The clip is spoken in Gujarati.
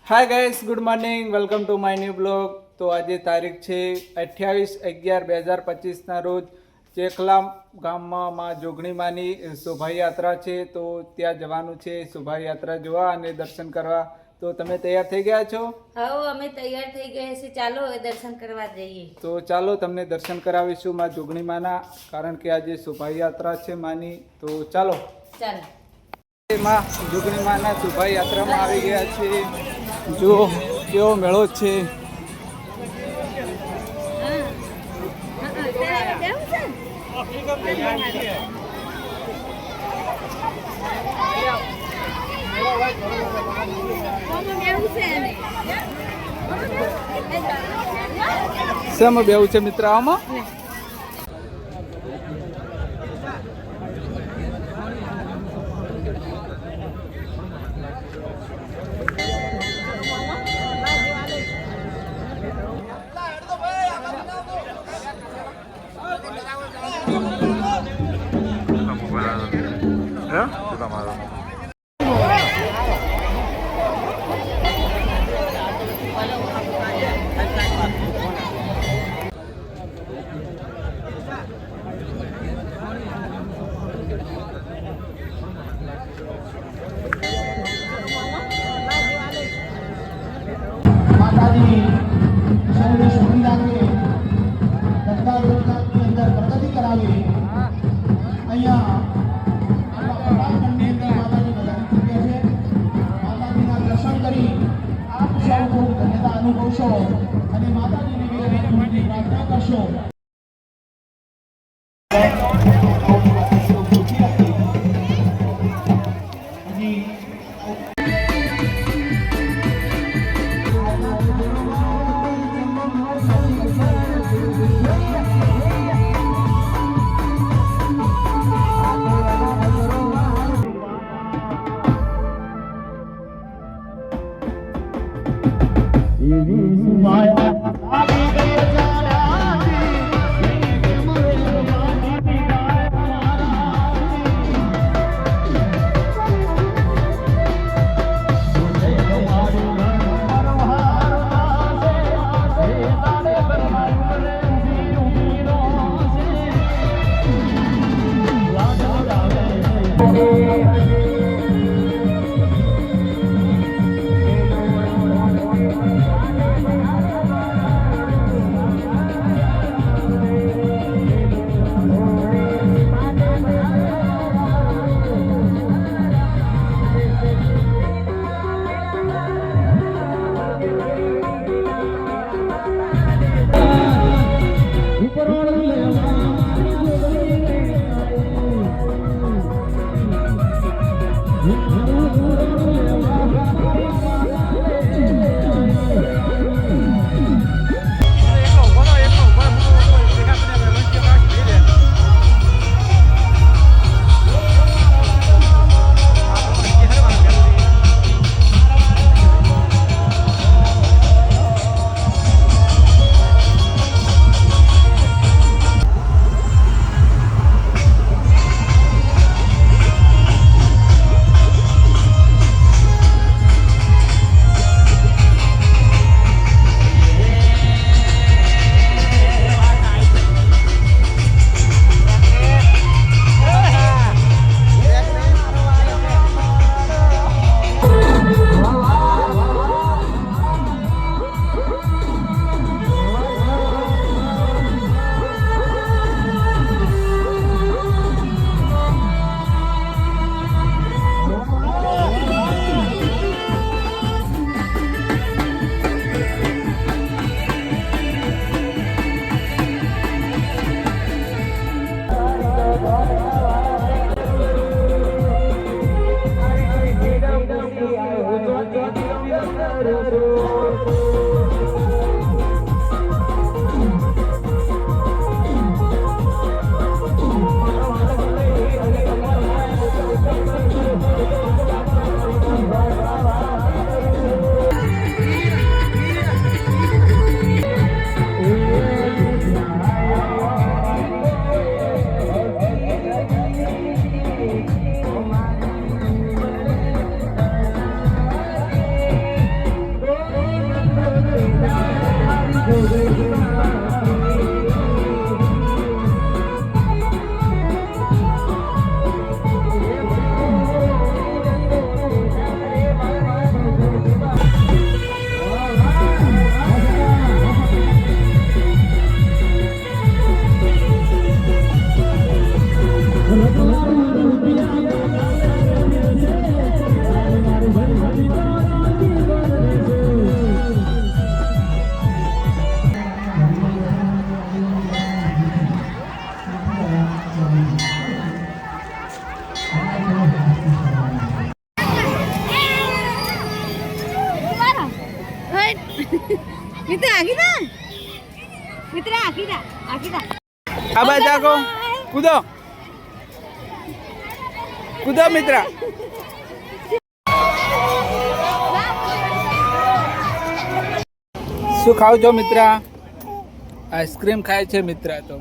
Hi guys, good morning, welcome to my new blog. તો આજે તારીખ છે 28/11/2025ના રોજ ચેખલા ગામમાં માં જોગણીમાની શોભાયાત્રા છે. તો ત્યાં જવાનું છે શોભાયાત્રા જોવા અને દર્શન કરવા. તો તમે તૈયાર થઈ ગયા છો? હા, અમે તૈયાર થઈ ગયા છે. ચાલો હવે દર્શન કરવા જઈએ. તો ચાલો તમને દર્શન કરાવીશું માં જોગણીમાના, કારણ કે આજે શોભાયાત્રા છે માની. તો ચાલો માં જોગણીમાના શોભાયાત્રામાં આવી ગયા છે. જો કેવો મેળો છે. શેમાં બેવું છે મિત્ર? આમાં અનુભવશો અને માતાજીની પ્રાર્થના કરશો. મિત્ર આખીદા મિત્ર આખીદા આ બાજુ આખો કૂદો કૂદો મિત્ર શું ખાવ છો મિત્ર આઈસ્ક્રીમ ખાય છે મિત્ર તો